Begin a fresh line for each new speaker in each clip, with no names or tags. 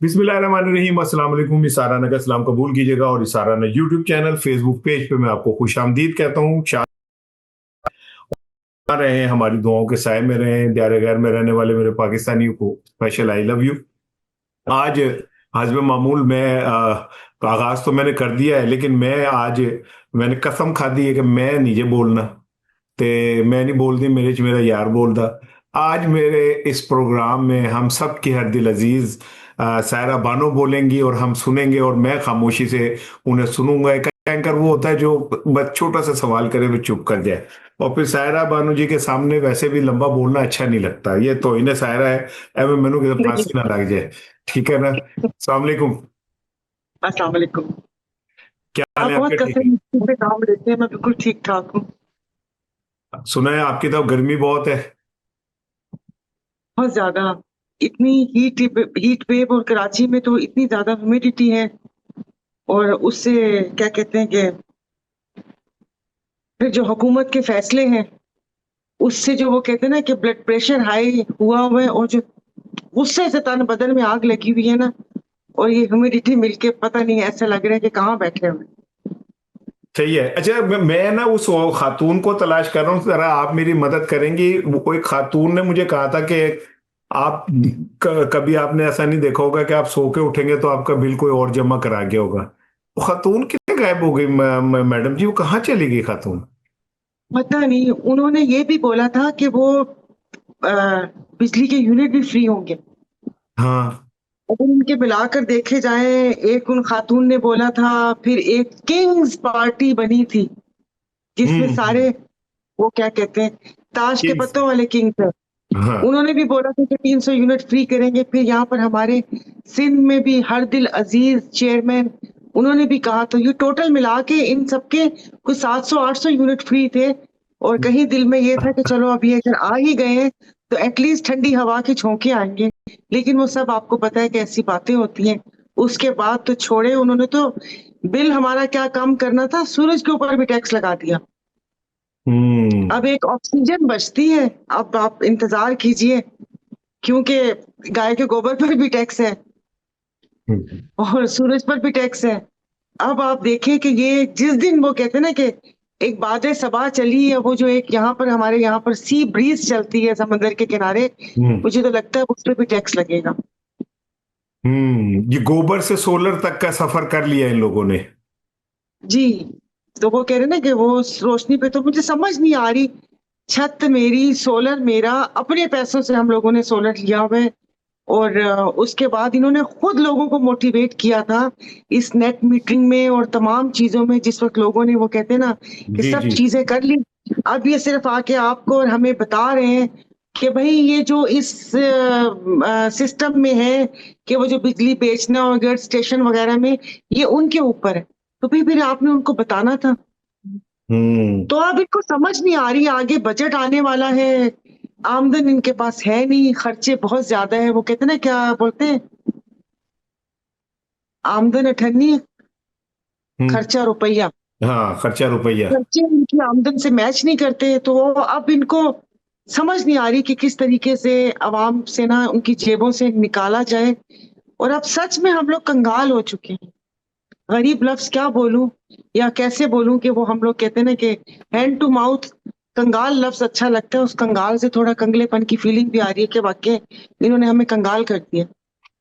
बिस्मिल्लाहिर्रहमानिर्रहीम। अस्सलाम वालेकुम। इसाराना का सलाम कबूल कीजिएगा और इसाराना यूट्यूब चैनल फेसबुक पेज पे मैं आपको खुशामदीद कहता हूँ। रहे हैं हमारी दुआओं के साए में रहें, प्यारे घर में रहने वाले मेरे पाकिस्तानियों को स्पेशल आई लव यू। आज हस्ब मामूल मैं आगाज तो मैंने कर दिया है, लेकिन मैंने कसम खाधी है कि मैं नहीं बोलना ते मैं नहीं बोलती, मेरे च मेरा यार बोलदा। आज मेरे इस प्रोग्राम में हम सब की हर दिल अजीज सायरा बानो बोलेंगी और हम सुनेंगे और मैं खामोशी से उन्हें सुनूंगा। एक एंकर वो होता है जो बस छोटा सा सवाल करे वो चुप कर जाए, और फिर सायरा बानो जी के सामने वैसे भी लंबा बोलना अच्छा नहीं लगता। ये तो इन्हें सायरा है एवं मैनू किसी
नहीं।
फांसी ना लग जाए। ठीक है ना? अस्सलाम वालेकुम।
अस्सलाम वालेकुम।
क्या हाल
आप
है
बहुत
आपके? ठीक
कसम से काम लेते हैं, मैं बिल्कुल ठीक ठाक हूँ।
है, सुना है आपकी तरफ गर्मी बहुत है।
बहुत ज्यादा। इतनी हीट वेव, और कराची में तो इतनी ज्यादा ह्यूमिडिटी है। और उससे क्या कहते हैं कि फिर जो हुकूमत के फैसले हैं, उससे जो वो कहते हैं ना कि ब्लड प्रेशर हाई हुआ हुआ है, और जो गुस्से से तन बदन में आग लगी हुई है ना, और ये ह्यूमिडिटी मिलके पता नहीं ऐसा लग रहा है कि कहाँ बैठे हुए हैं।
सही है। अच्छा, मैं ना उस खातून को तलाश कर रहा हूँ, जरा आप मेरी मदद करेंगी। वो कोई खातून ने मुझे कहा था कि आप कभी आपने ऐसा नहीं देखा होगा कि आप सो के उठेंगे तो आपका बिल कोई और जमा करा गया होगा। वो खातून कितने गायब हो गई मैडम जी? वो कहाँ चली गई खातून?
पता नहीं, उन्होंने ये भी बोला था कि वो बिजली के यूनिट भी फ्री होंगे।
हाँ।
अगर उनके मिलाकर देखे जाएं, एक उन खातून ने बोला था, फिर एक किंग्स पार्टी बनी थी जिसमें
हम्म।
सारे वो क्या कहते हैं, ताश के
किंग्स।
पत्तों वाले किंग्स है।
हाँ।
उन्होंने भी बोला था कि 300 यूनिट फ्री करेंगे। फिर यहाँ पर हमारे सिंध में भी हर दिल अजीज चेयरमैन, उन्होंने भी कहा। तो ये टोटल मिला के इन सबके कुछ 700-800 यूनिट फ्री थे। और कहीं दिल में ये था कि चलो अभी अगर आ ही गए हैं तो एटलीस्ट ठंडी हवा के झोंके आएंगे। लेकिन वो सब आपको पता है कि ऐसी बातें होती हैं। उसके बाद तो छोड़े, उन्होंने तो बिल हमारा क्या कम करना था, सूरज के ऊपर भी टैक्स लगा दिया।
हम्म।
अब एक ऑक्सीजन बचती है, अब आप इंतजार कीजिए, क्योंकि गाय के गोबर पर भी टैक्स है
हम्म।
और सूरज पर भी टैक्स है। अब आप देखें कि ये जिस दिन वो कहते हैं ना कि एक बादे सबा चली है, वो जो एक यहाँ पर हमारे यहाँ पर सी ब्रीज चलती है समंदर के किनारे,
हम्म।
मुझे तो लगता है उस पर भी टैक्स लगेगा।
ये गोबर से सोलर तक का सफर कर लिया इन लोगों ने।
जी। तो वो कह रहे ना कि वो रोशनी पे, तो मुझे समझ नहीं आ रही। छत मेरी, सोलर मेरा, अपने पैसों से हम लोगों ने सोलर लिया हुआ है। और उसके बाद इन्होंने खुद लोगों को मोटिवेट किया था इस नेट मीटरिंग में और तमाम चीजों में। जिस वक्त लोगों ने वो कहते हैं ना कि
जी
सब
जी।
चीजें कर ली, अब ये सिर्फ आके आपको और हमें बता रहे हैं कि भाई ये जो इस सिस्टम में है कि वो जो बिजली बेचना और गैस स्टेशन वगैरह में, ये उनके ऊपर है। तो फिर आपने उनको बताना था।
हम्म।
तो अब इनको समझ नहीं आ रही, आगे बजट आने वाला है, आमदन इनके पास है नहीं, खर्चे बहुत ज्यादा है। वो कहते हैं ना, क्या बोलते हैं, आमदन अठन्नी,
हम्म।
खर्चा रुपया।
हाँ, खर्चा रुपया।
खर्चे इनकी आमदन से मैच नहीं करते। तो अब इनको समझ नहीं आ रही कि किस तरीके से आवाम से ना उनकी जेबों से निकाला जाए। और अब सच में हम लोग कंगाल हो चुके हैं। गरीब लफ्ज क्या बोलूं या कैसे बोलूं कि वो हम लोग कहते हैं ना कि हैंड टू माउथ, कंगाल लफ्ज अच्छा लगता है। उस कंगाल से थोड़ा कंगलेपन की फीलिंग भी आ रही है कि वाकई इन्होंने हमें कंगाल कर दिया।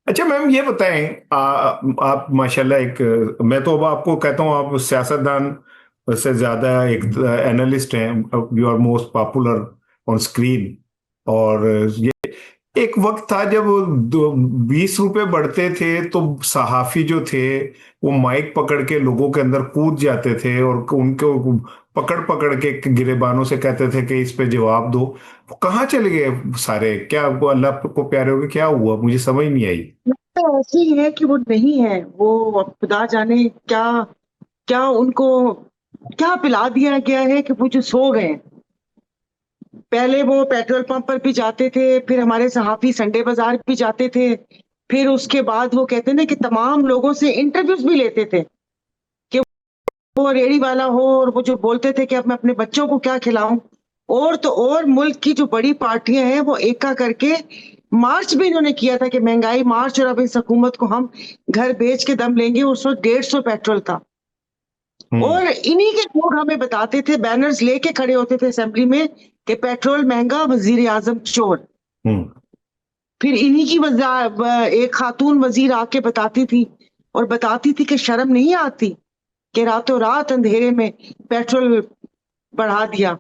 अच्छा मैम, ये बताएं, आप माशाल्लाह एक, मैं तो अब आपको कहता हूँ आप सियासतदान से ज्यादा एक एनालिस्ट हैं। You are most popular on screen. और ये एक वक्त था जब 20 रुपए बढ़ते थे तो सहाफी जो थे वो माइक पकड़ के लोगों के अंदर कूद जाते थे और उनको पकड़ पकड़ के गिरेबानों से कहते थे कि इस पे जवाब दो। वो कहाँ चले गए सारे? क्या वो अल्लाह को प्यारे हो गए? क्या हुआ? मुझे समझ नहीं आई।
लगता है ऐसे ही है कि वो नहीं है। वो अब खुदा जाने क्या क्या उनको क्या पिला दिया गया है कि वो जो सो गए हैं। पहले वो पेट्रोल पंप पर भी जाते थे, फिर हमारे सहाफी संडे बाजार भी जाते थे। फिर उसके बाद वो कहते हैं ना कि तमाम लोगों से इंटरव्यूज भी लेते थे कि वो रेडी वाला हो, और वो जो बोलते थे कि अब मैं अपने बच्चों को क्या खिलाऊं। और तो और मुल्क की जो बड़ी पार्टियां हैं वो एका करके मार्च भी इन्होंने किया था कि महंगाई मार्च, और अब इस हुकूमत को हम घर बेच के दम लेंगे। उस वक्त 150 पेट्रोल था। और इन्हीं के लोग हमें बताते थे, बैनर्स लेके खड़े होते थे असेंबली में कि पेट्रोल महंगा, वजीर आजम चोर। फिर इन्हीं की एक खातून वजीर आके बताती थी, और बताती थी कि शर्म नहीं आती कि रातों रात अंधेरे में पेट्रोल बढ़ा दिया।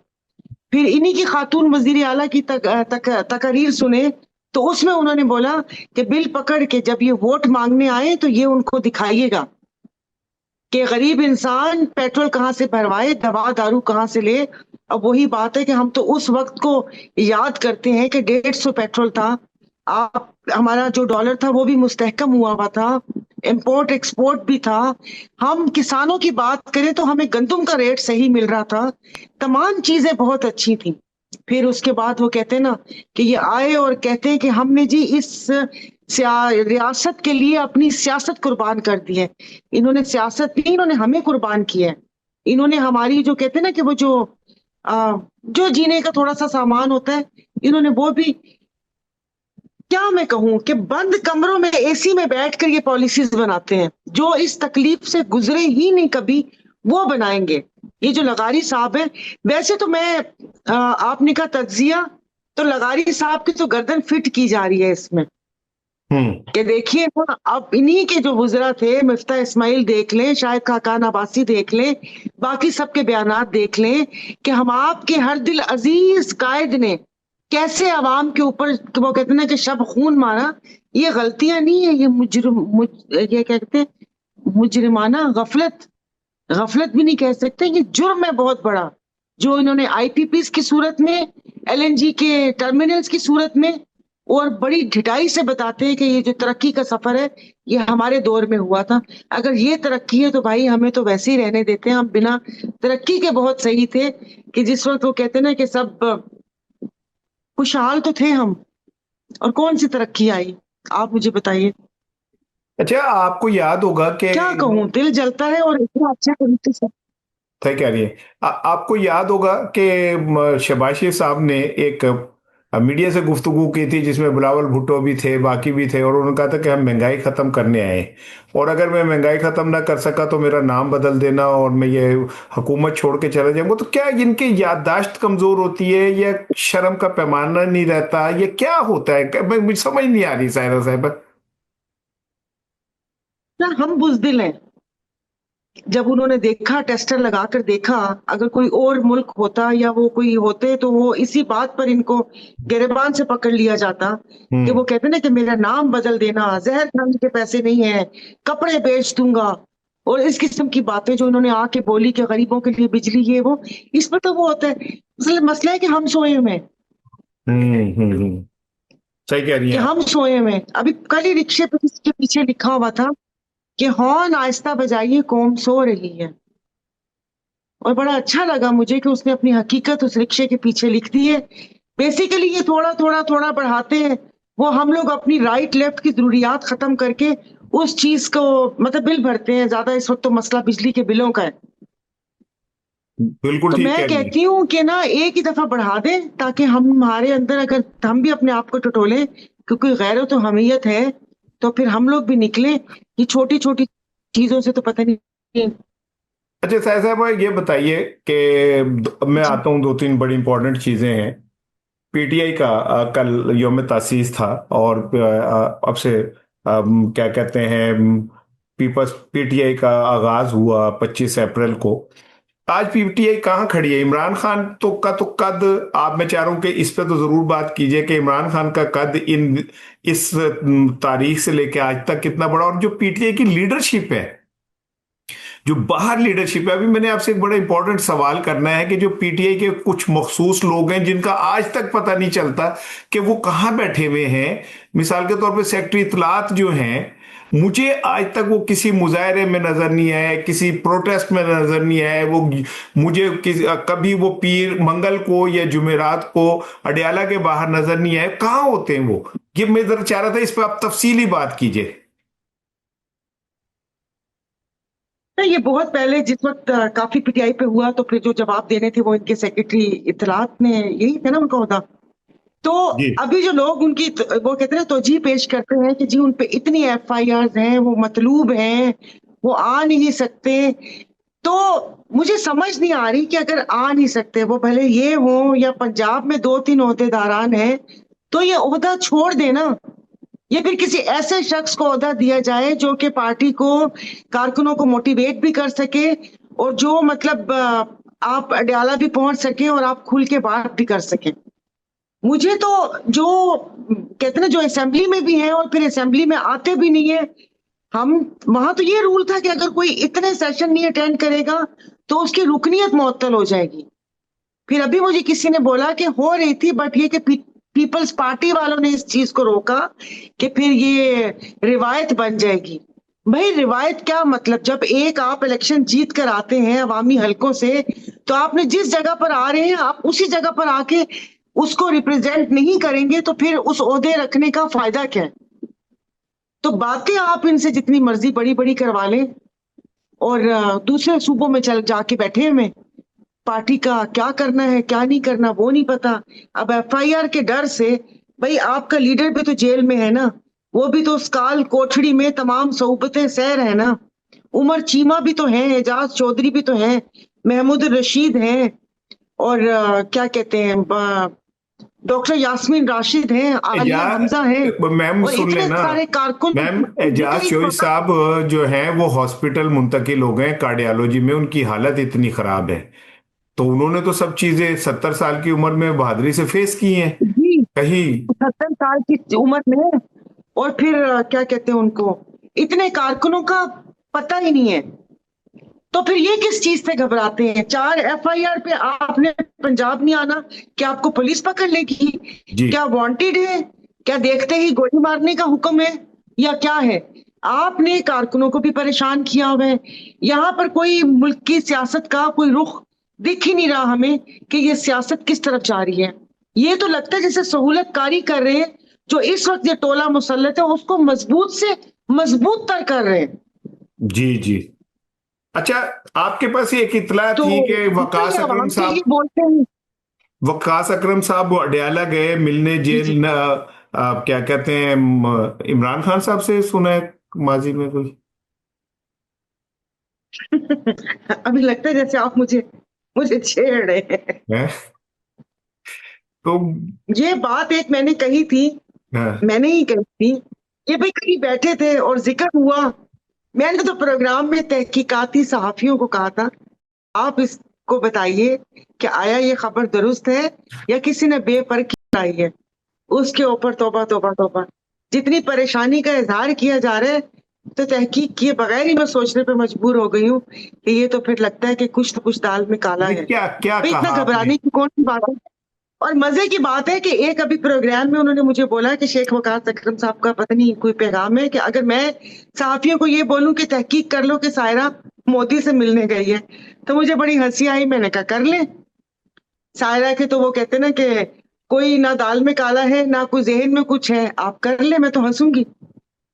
फिर इन्हीं की खातून वजीर आला की तकरीर सुने, तो उसमें उन्होंने बोला कि बिल पकड़ के जब ये वोट मांगने आए तो ये उनको दिखाइएगा कि गरीब इंसान पेट्रोल कहाँ से भरवाए, दवा दारू कहाँ से ले। अब वही बात है कि हम तो उस वक्त को याद करते हैं कि 150 पेट्रोल था। आप हमारा जो डॉलर था वो भी मुस्तहकम हुआ था, इंपोर्ट एक्सपोर्ट भी था। हम किसानों की बात करें तो हमें गंदम का रेट सही मिल रहा था, तमाम चीजें बहुत अच्छी थी। फिर उसके बाद वो कहते हैं ना कि ये आए और कहते हैं कि हमने जी इस रियासत के लिए अपनी सियासत कुर्बान कर दी है। इन्होंने सियासत नहीं, इन्होंने हमें कुर्बान किया है। इन्होंने हमारी जो कहते हैं ना कि वो जो जीने का थोड़ा सा सामान होता है, इन्होंने वो भी, क्या मैं कहूं कि बंद कमरों में एसी में बैठकर ये पॉलिसीज बनाते हैं। जो इस तकलीफ से गुजरे ही नहीं कभी, वो बनाएंगे। ये जो लगारी साहब है, वैसे तो मैं आपने कहा तज्जिया, तो लगारी साहब की तो गर्दन फिट की जा रही है इसमें कि देखिए ना, अब इन्हीं के जो वुज़रा थे, मिफ्ता इस्माइल देख लें, शाहिद खाकान अब्बासी देख लें, बाकी सबके बयानात देख लें कि हम आपके हर दिल अजीज कायद ने कैसे अवाम के ऊपर, वो कहते हैं ना कि शब खून मारा। ये गलतियां नहीं है, ये क्या कहते हैं, मुजरिमाना गफलत, गफलत भी नहीं कह सकते, ये जुर्म है बहुत बड़ा जो इन्होंने आईपीपीस की सूरत में, एलएनजी के टर्मिनल्स की सूरत में, और बड़ी ढिठाई से बताते हैं कि ये जो तरक्की का सफर है ये हमारे दौर में हुआ था। अगर ये तरक्की है तो भाई हमें तो वैसे ही रहने देते हैं, हम बिना तरक्की के बहुत सही थे। कि जिस वक्त वो कहते हैं ना कि सब खुशहाल तो थे हम, और कौन सी तरक्की आई, आप मुझे बताइए।
अच्छा, आपको याद होगा कि
क्या कहूँ, दिल जलता है। और इतना अच्छा तरीके से
सही कह रही है। आपको याद होगा कि शहबाज शरीफ साहब ने एक मीडिया से गुफ्तगू की थी जिसमें बिलावल भुट्टो भी थे, बाकी भी थे, और उन्होंने कहा था कि हम महंगाई खत्म करने आए, और अगर मैं महंगाई खत्म ना कर सका तो मेरा नाम बदल देना और मैं ये हुकूमत छोड़ के चले जाऊंगा। तो क्या इनकी याददाश्त कमजोर होती है, या शर्म का पैमाना नहीं रहता, ये क्या होता है? मुझे समझ नहीं आ रही सायरा साहब।
ना, हम बुजदिल हैं। जब उन्होंने देखा, टेस्टर लगाकर देखा, अगर कोई और मुल्क होता या वो कोई होते तो वो इसी बात पर इनको गिरबान से पकड़ लिया जाता कि वो कहते ना कि मेरा नाम बदल देना, जहर खाने के पैसे नहीं है, कपड़े बेच दूंगा, और इस किस्म की बातें जो इन्होंने आके बोली कि गरीबों के लिए बिजली ये वो। इस पर तो वो होता है, मसला है कि हम सोए हुए हैं,
सही कह रही
कि
हैं आप।
हम सोए हुए हैं। अभी कल ही रिक्शे पे किसी के पीछे लिखा हुआ था कि हॉर्न आहिस्ता बजाइए, कौम सो रही है। और बड़ा अच्छा लगा मुझे कि उसने अपनी हकीकत उस रिक्शे के पीछे लिख दी है। बेसिकली ये थोड़ा थोड़ा थोड़ा बढ़ाते हैं, वो हम लोग अपनी राइट लेफ्ट की जरूरियात खत्म करके उस चीज को, मतलब बिल भरते हैं ज्यादा। इस वक्त तो मसला बिजली के बिलों का है।
बिल्कुल
तो
ठीक
मैं
कह रही हैं।
कहती हूँ कि ना एक ही दफा बढ़ा दें, ताकि हम हमारे अंदर, अगर हम भी अपने आप को टटोलें, क्योंकि गैरत तो हमीयत है, तो फिर हम लोग भी निकलें। ये छोटी छोटी चीजों से तो पता नहीं।
अच्छा साहब साहब, ये बताइए कि मैं
जी।
आता हूँ, दो तीन बड़ी इंपॉर्टेंट चीजें हैं। पीटीआई का कल यौम तासीस था, और अब से क्या कहते हैं, पीपल्स पीटीआई का आगाज हुआ 25 अप्रैल को। आज पीटीआई कहाँ खड़ी है? इमरान खान तो कद, आप, मैं चाह रहा हूँ कि इस पे तो जरूर बात कीजिए कि इमरान खान का कद इस तारीख से लेके आज तक कितना बड़ा, और जो पीटीआई की लीडरशिप है, जो बाहर लीडरशिप है। अभी मैंने आपसे एक बड़ा इंपॉर्टेंट सवाल करना है कि जो पीटीआई के कुछ मखसूस लोग हैं जिनका आज तक पता नहीं चलता कि वो कहाँ बैठे हुए हैं। मिसाल के तौर पे सेक्रेटरी इतलात जो हैं, मुझे आज तक वो किसी मुजाहरे में नजर नहीं आए, किसी प्रोटेस्ट में नजर नहीं आए। वो मुझे कभी वो पीर मंगल को या जुमेरात को अडयाला के बाहर नजर नहीं आए। कहाँ होते हैं वो? ये मैं जरा चाह रहा था इस पर आप तफसीली बात कीजिए।
नहीं, ये बहुत पहले जिस वक्त काफी पीटीआई पे हुआ, तो फिर जो जवाब देने थे वो इनके सेक्रेटरी इत्तलात ने, यही थे ना उनका होता। तो
जी
अभी जो लोग उनकी वो कहते हैं तोजी पेश करते हैं कि जी उन पे इतनी एफआईआर हैं, वो मतलूब हैं, वो आ नहीं सकते, तो मुझे समझ नहीं आ रही कि अगर आ नहीं सकते वो, भले ये हो या पंजाब में 2-3 ओहदेदारान हैं, तो ये ओहदा छोड़ देना, या फिर किसी ऐसे शख्स को ओहदा दिया जाए जो कि पार्टी को, कारकुनों को मोटिवेट भी कर सके, और जो मतलब आप अडयाला भी पहुंच सके और आप खुल के बात भी कर सके। मुझे तो जो कहते हैं ना, जो असेंबली में भी हैं और फिर असेंबली में आते भी नहीं है, हम वहां तो ये रूल था कि अगर कोई इतने सेशन नहीं अटेंड करेगा तो उसकी रुकनीत मुअत्तल हो जाएगी। फिर अभी मुझे किसी ने बोला कि हो रही थी, बट ये कि पीपल्स पार्टी वालों ने इस चीज को रोका कि फिर ये रिवायत बन जाएगी। भाई रिवायत क्या मतलब, जब एक आप इलेक्शन जीत कर आते हैं अवामी हलकों से, तो आपने जिस जगह पर आ रहे हैं आप उसी जगह पर आके उसको रिप्रेजेंट नहीं करेंगे तो फिर उस ओहदे रखने का फायदा क्या है? तो बातें आप इनसे जितनी मर्जी बड़ी बड़ी करवा लें, और दूसरे सूबों में चल जाके बैठे हुए, पार्टी का क्या करना है क्या नहीं करना वो नहीं पता। अब एफआईआर के डर से, भाई आपका लीडर भी तो जेल में है ना, वो भी तो उस काल कोठड़ी में तमाम सऊबतें सह रहे हैं ना, उमर चीमा भी तो है, एजाज चौधरी भी तो है, महमूद रशीद हैं, और क्या कहते हैं, डॉक्टर यास्मीन राशिद हैं, आलिया हमजा हैं,
एजाज मैम
और
सुन
इतने
लेना।
सारे कारकुन
मैम एजाज चोई साहब जो हैं वो हॉस्पिटल मुंतकिल हो गए कार्डियोलॉजी में, उनकी हालत इतनी खराब है, तो उन्होंने तो सब चीजें 70 साल की उम्र में बहादुरी से फेस की हैं।
जी
कहीं
70 साल की उम्र में, और फिर क्या कहते हैं उनको, इतने कारकुनों का पता ही नहीं है, तो फिर ये किस चीज से घबराते हैं? 4 एफआईआर पे आपने पंजाब नहीं आना, क्या आपको पुलिस पकड़ लेगी?
जी
क्या वांटेड है? क्या देखते ही गोली मारने का हुक्म है, या क्या है? आपने कारकुनों को भी परेशान किया हुआ है। यहाँ पर कोई मुल्क की सियासत का कोई रुख दिख ही नहीं रहा हमें कि ये सियासत किस तरफ जा रही है। ये तो लगता है जैसे सहूलत कारी कर रहे हैं, जो इस वक्त ये टोला मुसल्लत है उसको मजबूत से मजबूत तर कर रहे हैं।
जी जी। अच्छा, आपके पास एक इतला
तो
थी कि
ऊपर ये
वकास अकरम
आवाम से ये
साहब,
बोलते हैं।
वकास अकरम साहब वो अडयाला गए मिलने
जी
जेल
जी।
न, क्या कहते हैं इमरान खान साहब से, सुना है माजी में कोई
अभी लगता है जैसे आप मुझे मुझे छेड़ रहे हैं।
है? तो
ये बात एक मैंने कही थी,
हाँ,
मैंने ही कही थी कि भाई कहीं बैठे थे और जिक्र हुआ। मैंने तो प्रोग्राम में तहकीकाती सहाफियों को कहा था, आप इसको बताइए कि आया ये खबर दुरुस्त है या किसी ने बेपरखी लाई है। उसके ऊपर तौबा तौबा तौबा, जितनी परेशानी का इजहार किया जा रहा है, तो तहकीक किए बगैर ही मैं सोचने पे मजबूर हो गई हूँ कि ये तो फिर लगता है कि कुछ तो कुछ दाल में काला
नहीं,
है।
क्या क्या
भाई इतना
कहा आपने?
घबराने की कौन सी बात है? और मजे की बात है कि एक अभी प्रोग्राम में उन्होंने मुझे बोला कि शेख वकास अकरम साहब का पता नहीं कोई पैगाम है कि अगर मैं सहाफियों को ये बोलूं कि तहकीक कर लो कि सायरा मोदी से मिलने गई है, तो मुझे बड़ी हंसी आई। मैंने कहा कर ले। सायरा के तो वो कहते ना कि कोई ना दाल में काला है ना कोई जहन में कुछ है, आप कर ले, मैं तो हंसूंगी।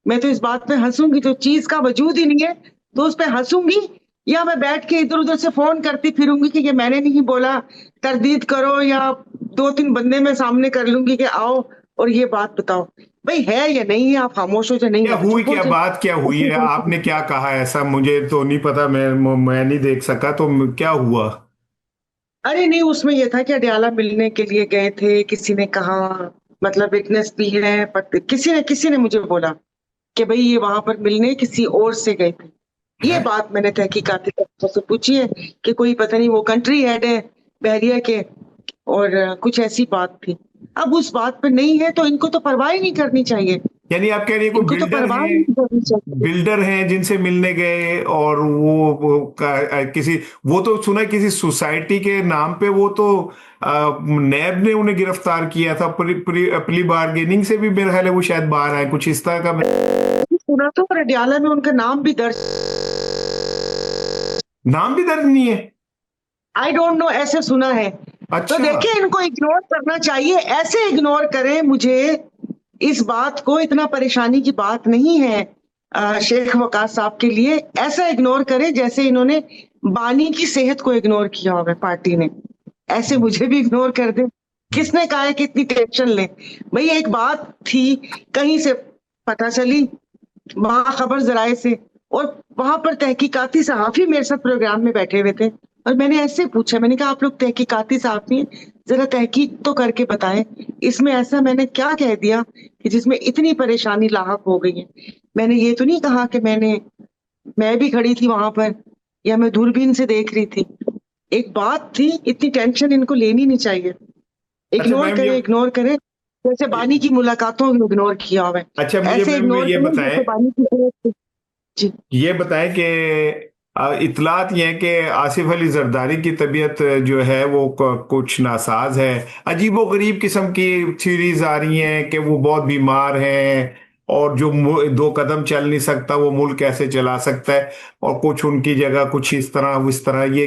मैं तो इस बात पे हंसूंगी, जो चीज का वजूद ही नहीं है तो उस पे हंसूंगी, या मैं बैठ के इधर उधर से फोन करती फिरूंगी कि ये मैंने नहीं बोला, तरदीद करो, या 2-3 बंदे मैं सामने कर लूंगी कि आओ और ये बात बताओ। भाई है या नहीं है, आप खामोश हो, या नहीं
क्या
है तो
हुई,
चुप हो
क्या
जाए।
बात क्या हुई है? आपने क्या कहा? ऐसा मुझे तो नहीं पता, मैं नहीं देख सका, तो क्या हुआ?
अरे नहीं, उसमें ये था कि अडयाला मिलने के लिए गए थे, किसी ने कहा, मतलब विटनेस भी है, बट किसी ने मुझे बोला कि भाई ये वहां पर मिलने किसी और से गए थे। ये
है?
बात मैंने तहकीकाती तरीकों से पूछी है कि कोई पता नहीं वो कंट्री हेड है बहरिया के, और कुछ ऐसी बात थी। अब उस बात पे नहीं है तो इनको तो परवाह ही नहीं करनी चाहिए,
यानी आप कह रही है कोई
इनको तो
बिल्डर
परवाह ही
हैं,
नहीं करनी चाहिए।
बिल्डर हैं जिनसे मिलने गए, और किसी, वो तो सुना है किसी सोसाइटी के नाम पे, वो तो नैब ने उन्हें गिरफ्तार किया था, प्री बार्गेनिंग से भी मेरा ख्याल है वो शायद बाहर आए, कुछ इस तरह का
सुना तो, और अडयाला में उनका नाम भी दर्ज,
नाम भी दर्ज नहीं है।
आई डोंट नो, ऐसे सुना है। तो
अच्छा।
देखिए इनको इग्नोर करना चाहिए, ऐसे इग्नोर करें मुझे, इस बात को, इतना परेशानी की बात नहीं है शेख वकास साहब के लिए, ऐसा इग्नोर करें जैसे इन्होंने बानी की सेहत को इग्नोर किया होगा पार्टी ने, ऐसे मुझे भी इग्नोर कर दे। किसने कहा है कि इतनी टेंशन ले? भाई एक बात थी, कहीं से पता चली, वहां खबर जराए से, और वहां पर तहकीकाती सहाफी मेरे साथ प्रोग्राम में बैठे हुए थे, और मैंने ऐसे पूछा, मैंने कहा आप लोग तहकीकाती सहाफी हैं, जरा तहकीक तो करके बताएं, इसमें ऐसा मैंने क्या कह दिया कि जिसमें इतनी परेशानी लाहक हो गई है? मैंने ये तो नहीं कहा कि मैं भी खड़ी थी वहां पर, या मैं दूरबीन से देख रही थी। एक बात थी, इतनी टेंशन इनको लेनी नहीं चाहिए।
अच्छा
इग्नोर
मैम
करे, इग्नोर करे, जैसे बानी की मुलाकातों को इग्नोर किया हुआ है,
अच्छा मुझे
ऐसे
मैम
इग्नोर
ये
करें
बताएं,
जैसे बानी की। जी।
ये बताएं कि इतलात ये है कि आसिफ अली जरदारी की तबीयत जो है वो कुछ नासाज है। अजीबो गरीब किस्म की थ्योरीज आ रही हैं कि वो बहुत बीमार हैं, और जो दो कदम चल नहीं सकता वो मुल्क कैसे चला सकता है, और कुछ उनकी जगह कुछ इस तरह उस तरह। ये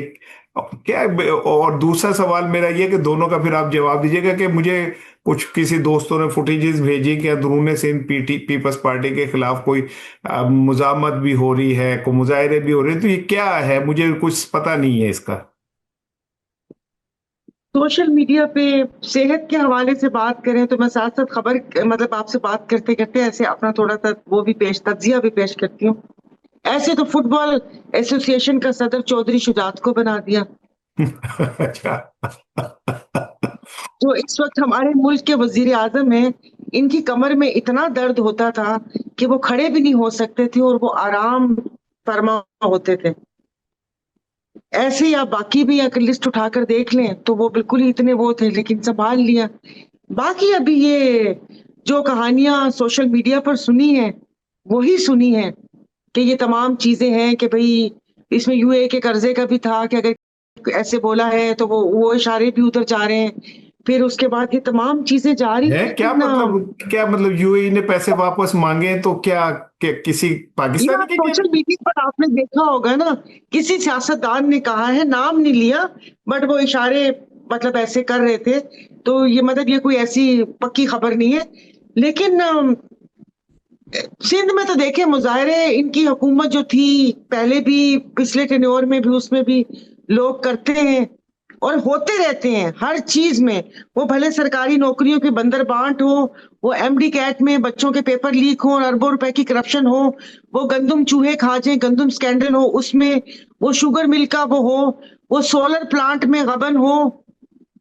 क्या है? और दूसरा सवाल मेरा ये कि दोनों का फिर आप जवाब दीजिएगा कि मुझे कुछ किसी दोस्तों ने फुटेजेस भेजी कि अंदरूनी सिंध पीपल्स पार्टी के खिलाफ कोई मुजामत भी हो रही है, को मुजाहरे भी हो रहे हैं। तो ये क्या है? मुझे कुछ पता नहीं है इसका।
सोशल मीडिया पे सेहत के हवाले से बात करें तो मैं साथ साथ खबर, मतलब आपसे बात करते करते ऐसे अपना थोड़ा सा वो भी तज्जिया भी पेश करती हूँ। ऐसे तो फुटबॉल एसोसिएशन का सदर चौधरी शुजात को बना दिया,
अच्छा।
जो इस वक्त हमारे मुल्क के वजीर आजम हैं। इनकी कमर में इतना दर्द होता था कि वो खड़े भी नहीं हो सकते थे, और वो आराम फरमा होते थे। ऐसे ही आप बाकी भी अगर लिस्ट उठाकर देख लें तो वो बिल्कुल ही इतने वो थे, लेकिन संभाल लिया। बाकी अभी ये जो कहानियां सोशल मीडिया पर सुनी है, वही सुनी है कि ये तमाम चीजें हैं कि भाई इसमें यूए के कर्जे का भी था कि अगर ऐसे बोला है तो वो इशारे भी उधर जा रहे हैं। फिर उसके बाद ये तमाम चीजें जारी,
है क्या
लेकिन
मतलब? क्या मतलब यूएई ने पैसे वापस मांगे तो क्या, किसी
ये
पाकिस्तानी
आप
के क्या?
सोशल मीडिया पर आपने देखा होगा ना, किसी सियासतदान ने कहा है, नाम नहीं लिया, बट वो इशारे मतलब ऐसे कर रहे थे। तो ये मतलब ये कोई ऐसी पक्की खबर नहीं है, लेकिन सिंध में तो देखे मुजाहरे, इनकी हुकूमत जो थी पहले भी, पिछले टेन्योर में भी, उसमें भी लोग करते हैं और होते रहते हैं हर चीज में। वो भले सरकारी नौकरियों की बंदरबांट हो, वो एमडी कैट में बच्चों के पेपर लीक हो और अरबों रुपए की करप्शन हो, वो गंदुम चूहे खा जाए, गंदुम स्कैंडल हो उसमें, वो शुगर मिल का वो हो, वो सोलर प्लांट में गबन हो,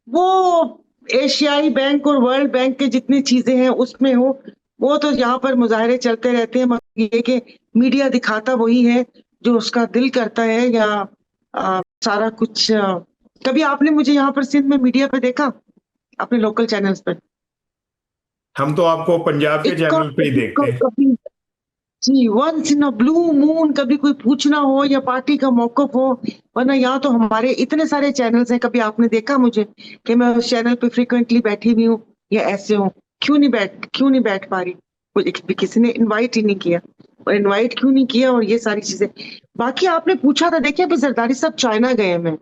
वो एशियाई बैंक और वर्ल्ड बैंक के जितनी चीजें हैं उसमें हो, वो तो यहाँ पर मुजाहरे चलते रहते हैं। मगर ये कि मीडिया दिखाता वही है जो उसका दिल करता है, या सारा कुछ कभी आपने मुझे यहाँ पर सिंध में मीडिया पे देखा, अपने लोकल चैनल्स पर?
हम तो आपको पंजाब के
इक्को
चैनल पे ही देखते हैं।
कभी, जी, once in a blue moon कभी कोई पूछना हो या पार्टी का मौकफ हो, वरना यहाँ तो हमारे इतने सारे चैनल्स हैं। कभी आपने देखा मुझे कि मैं उस चैनल पे फ्रिक्वेंटली बैठी हुई हूँ या ऐसे हूँ? क्यों नहीं बैठ पा रही? किसी ने इनवाइट ही नहीं किया, और इनवाइट क्यों नहीं किया, और ये सारी चीजें। बाकी आपने पूछा था, देखिए अभी जरदारी साहब चाइना गए हैं।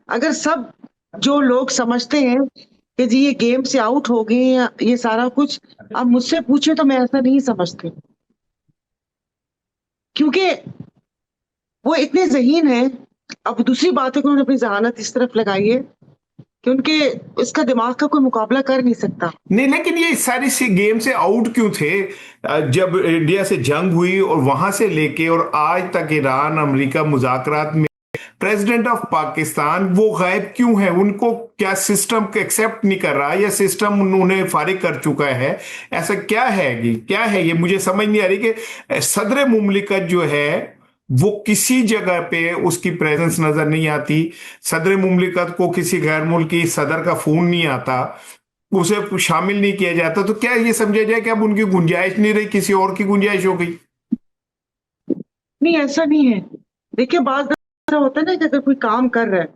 अगर सब जो लोग समझते हैं कि जी ये गेम से आउट हो गए या ये सारा कुछ, आप मुझसे पूछे तो मैं ऐसा नहीं समझती, क्योंकि वो इतने ज़हीन हैं। अब दूसरी बात है कि उन्होंने अपनी जहानत इस तरफ लगाई है कि उनके इसका दिमाग का कोई मुकाबला कर नहीं सकता।
नहीं, लेकिन ये सारी सी गेम से आउट क्यों थे? जब इंडिया से जंग हुई और वहां से लेके और आज तक ईरान अमेरिका मुज़ाकरात में प्रेसिडेंट ऑफ पाकिस्तान वो गायब क्यों है? उनको क्या सिस्टम एक्सेप्ट नहीं कर रहा, या सिस्टम उन्होंने फारिग कर चुका है? ऐसा क्या है? ये क्या है? ये मुझे समझ नहीं आ रही कि सदर मुमलिकत जो है वो किसी जगह पे उसकी प्रेजेंस नजर नहीं आती। सदर मुमलिकत को किसी गैर मुल्की सदर का फोन नहीं आता, उसे शामिल नहीं किया जाता। तो क्या ये समझा जाए कि अब उनकी गुंजाइश नहीं रही, किसी और की गुंजाइश हो गई?
नहीं, ऐसा नहीं है। देखिए बात ऐसा होता है ना कि अगर कोई काम कर रहा है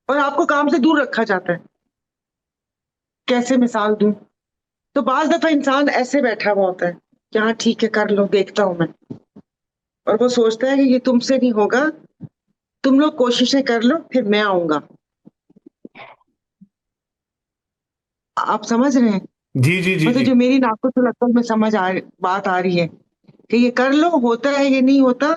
और आपको काम से दूर रखा जाता है, कैसे मिसाल दूं, तो बाज दफा इंसान ऐसे बैठा हुआ होता है कि हाँ ठीक है कर लो, देखता हूं मैं, और वो सोचता है कि ये तुमसे नहीं होगा, तुम लोग कोशिशें कर लो फिर मैं आऊंगा। आप समझ रहे हैं?
जी जी जी
मतलब
जी।
जो मेरी नाकों से लगभग में बात आ रही है कि ये कर लो, होता है ये नहीं होता,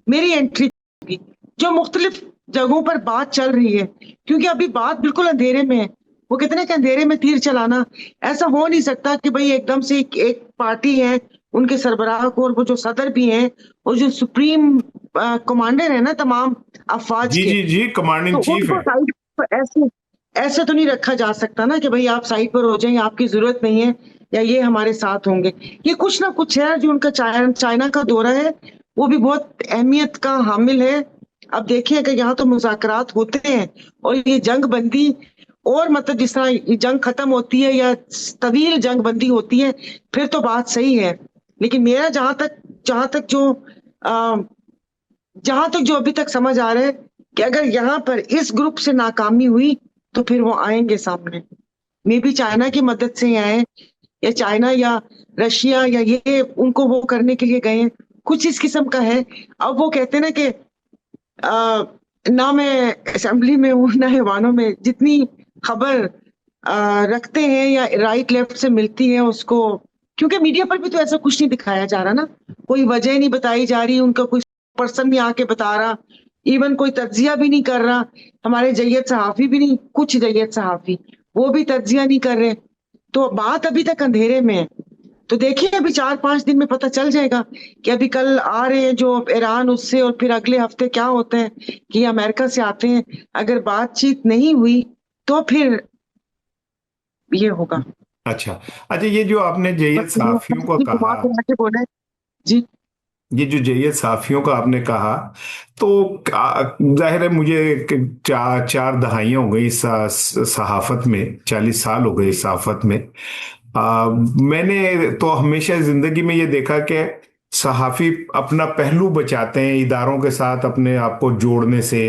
मेरी एंट्री होगी। जो मुख्तलिफ जगहों पर बात चल रही है, क्योंकि अभी बात बिल्कुल अंधेरे में है, वो कहते हैं कि अंधेरे में तीर चलाना, ऐसा हो नहीं सकता कि भाई एकदम से एक पार्टी है, उनके सरबराह को और वो जो सदर भी हैं और जो सुप्रीम कमांडर है ना तमाम अफवाज
जी
के,
जी जी, कमांडिंग
तो
चीफ
उनको
है।
साइड पर ऐसे ऐसे तो नहीं रखा जा सकता ना कि भाई आप साइड पर हो जाएं, आपकी जरूरत नहीं है, या ये हमारे साथ होंगे। ये कुछ ना कुछ है। जो उनका चाइना का दौरा है वो भी बहुत अहमियत का हामिल है। अब देखिए कि यहाँ तो मुज़ाकरात होते हैं और ये जंग बंदी, और मतलब जिस तरह ये जंग खत्म होती है या तवील जंग बंदी होती है फिर तो बात सही है। लेकिन मेरा जहां तक जो अभी तक समझ आ रहा है कि अगर यहाँ पर इस ग्रुप से नाकामी हुई तो फिर वो आएंगे सामने, मे भी चाइना की मदद से ही आए, या चाइना या रशिया या ये उनको वो करने के लिए गए हैं, कुछ इस किस्म का है। अब वो कहते हैं ना कि आ, ना मैं असेंबली में हूँ ना हैवानों में, जितनी खबर रखते हैं या राइट लेफ्ट से मिलती है उसको, क्योंकि मीडिया पर भी तो ऐसा कुछ नहीं दिखाया जा रहा ना, कोई वजह नहीं बताई जा रही, उनका कोई पर्सन नहीं आके बता रहा, इवन कोई तज्जिया भी नहीं कर रहा। हमारे जैयद सहाफी भी नहीं, कुछ जैयद सहाफी वो भी तज्जिया नहीं कर रहे। तो बात अभी तक अंधेरे में है। तो देखिए अभी 4-5 दिन में पता चल जाएगा कि अभी कल आ रहे हैं जो ईरान उससे, और फिर अगले हफ्ते क्या होता है कि अमेरिका से आते हैं। अगर बातचीत नहीं हुई तो फिर ये होगा।
अच्छा। अच्छा, ये जो आपने जैयद
बस
साफियों का
घुमा
कहा,
फिरा के बोला है। जी।
ये जो जैयद साफियों का आपने कहा, तो जाहिर है मुझे चार चार दहाइयां हो गई सहाफत में, 40 साल हो गए इस सहाफत में। मैंने तो हमेशा जिंदगी में ये देखा कि सहाफी अपना पहलू बचाते हैं इदारों के साथ अपने आप को जोड़ने से,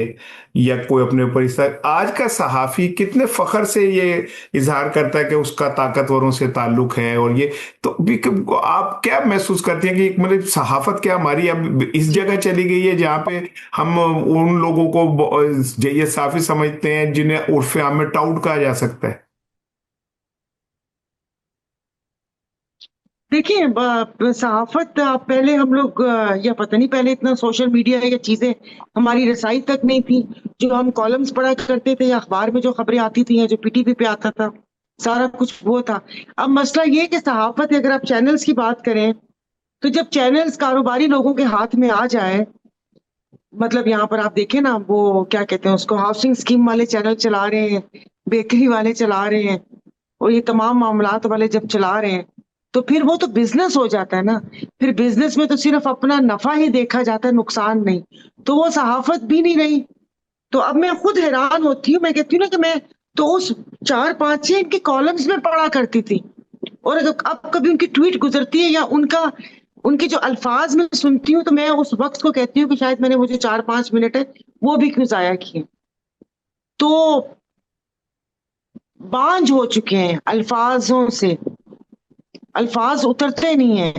या कोई अपने ऊपर इस तरह। आज का सहाफी कितने फख्र से ये इजहार करता है कि उसका ताकतवरों से ताल्लुक है, और ये तो भी आप क्या महसूस करती हैं कि मतलब सहाफत क्या हमारी अब इस जगह चली गई है जहाँ पे हम उन लोगों को जैयद साफी समझते हैं जिन्हें उर्फ आम में टाउट कहा जा सकता है?
देखिए सहाफत पहले हम लोग या पता नहीं पहले इतना सोशल मीडिया या चीजें हमारी रसाई तक नहीं थी। जो हम कॉलम्स पढ़ा करते थे या अखबार में जो खबरें आती थी या जो पीटीवी पे आता था, सारा कुछ वो था। अब मसला ये है कि सहाफत, अगर आप चैनल्स की बात करें, तो जब चैनल्स कारोबारी लोगों के हाथ में आ जाए, मतलब यहाँ पर आप देखें ना, वो क्या कहते हैं उसको, हाउसिंग स्कीम वाले चैनल चला रहे हैं, बेकरी वाले चला रहे हैं, और ये तमाम मामलात वाले जब चला रहे हैं, तो फिर वो तो बिजनेस हो जाता है ना। फिर बिजनेस में तो सिर्फ अपना नफा ही देखा जाता है, नुकसान नहीं। तो वो सहाफत भी नहीं रही। तो अब मैं खुद हैरान होती हूँ, मैं कहती हूँ ना कि मैं तो उस 4-5 इनके कॉलम्स में पढ़ा करती थी, और अब कभी उनकी ट्वीट गुजरती है या उनका उनके जो अल्फाज में सुनती हूँ, तो मैं उस वक्त को कहती हूँ कि शायद मैंने वो जो 4-5 मिनट है वो भी क्यों जाया किए। तो बांझ हो चुके हैं अल्फाजों से, अल्फाज उतरते नहीं है।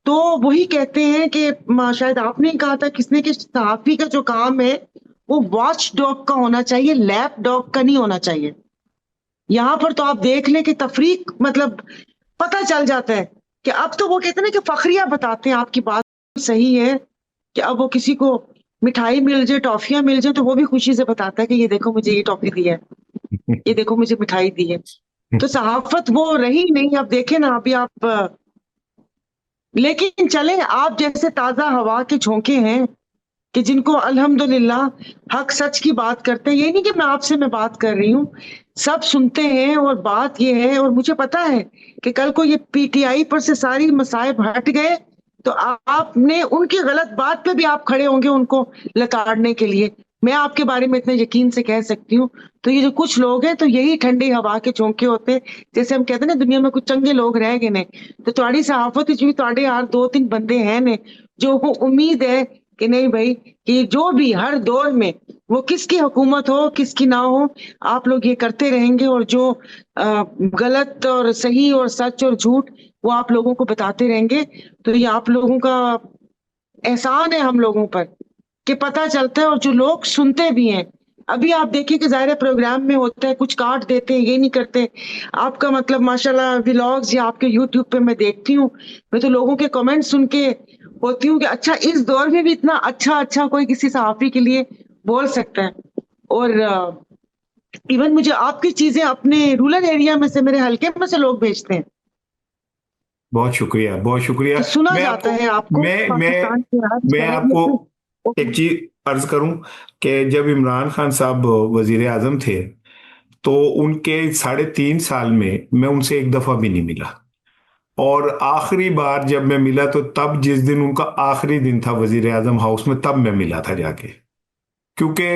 तो वही कहते हैं कि शायद आपने ही कहा था किसने, कि सहाफी का जो काम है वो वॉच डॉग का होना चाहिए, लैप डॉग का नहीं होना चाहिए। यहाँ पर तो आप देख लें कि तफरीक, मतलब पता चल जाता है कि अब तो वो कहते हैं ना कि फखरिया बताते हैं। आपकी बात सही है कि अब वो किसी को मिठाई मिल जाए, टॉफियां मिल जाए, तो वो भी खुशी से बताता है कि ये देखो मुझे ये टॉफी दी है, ये देखो मुझे मिठाई दी है। तो सहाफत वो रही नहीं। अब देखे ना अभी आप लेकिन चले, आप जैसे ताजा हवा के झोंके हैं कि जिनको अल्हम्दुलिल्लाह हक सच की बात करते हैं। ये नहीं कि मैं आपसे मैं बात कर रही हूँ, सब सुनते हैं। और बात ये है, और मुझे पता है कि कल को ये पीटीआई पर से सारी मसाइब हट गए तो आपने उनकी गलत बात पे भी आप खड़े होंगे उनको लताड़ने के लिए। मैं आपके बारे में इतने यकीन से कह सकती हूँ। तो ये जो कुछ लोग हैं तो यही ठंडी हवा के झोंके होते हैं। जैसे हम कहते हैं ना, दुनिया में कुछ चंगे लोग रह गए ने, तो तुम्हारी सहाफत भी तुम्हारे यार 2-3 बंदे हैं ने जो उम्मीद है कि नहीं भाई, कि जो भी हर दौर में वो किसकी हुकूमत हो किसकी ना हो, आप लोग ये करते रहेंगे, और जो गलत और सही और सच और झूठ वो आप लोगों को बताते रहेंगे। तो ये आप लोगों का एहसान है हम लोगों पर कि पता चलता है, और जो लोग सुनते भी हैं। अभी आप देखिए कि जाहिर प्रोग्राम में होता है, कुछ काट देते हैं, ये नहीं करते। आपका मतलब माशाल्लाह व्लॉग्स या आपके यूट्यूब पे मैं देखती हूँ, मैं तो लोगों के कमेंट सुन के होती हूँ कि अच्छा, इस दौर में भी इतना अच्छा अच्छा कोई किसी सहाफी के लिए बोल सकता है। और इवन मुझे आपकी चीजें अपने रूरल एरिया में से, मेरे हल्के में से लोग भेजते हैं
बहुत शुक्रिया, बहुत शुक्रिया।
कि सुना
मैं
जाता
आपको
है आपको
मैं
पाकिस्तान के राज
मैं
खैरियत
आपको
से।
एक चीज अर्ज करूं कि जब इमरान खान साहब वजीर आजम थे, तो उनके 3.5 साल में मैं उनसे एक दफा भी नहीं मिला। और आखिरी बार जब मैं मिला तो तब, जिस दिन उनका आखिरी दिन था वजीर आजम हाउस में, तब मैं मिला था जाके। क्योंकि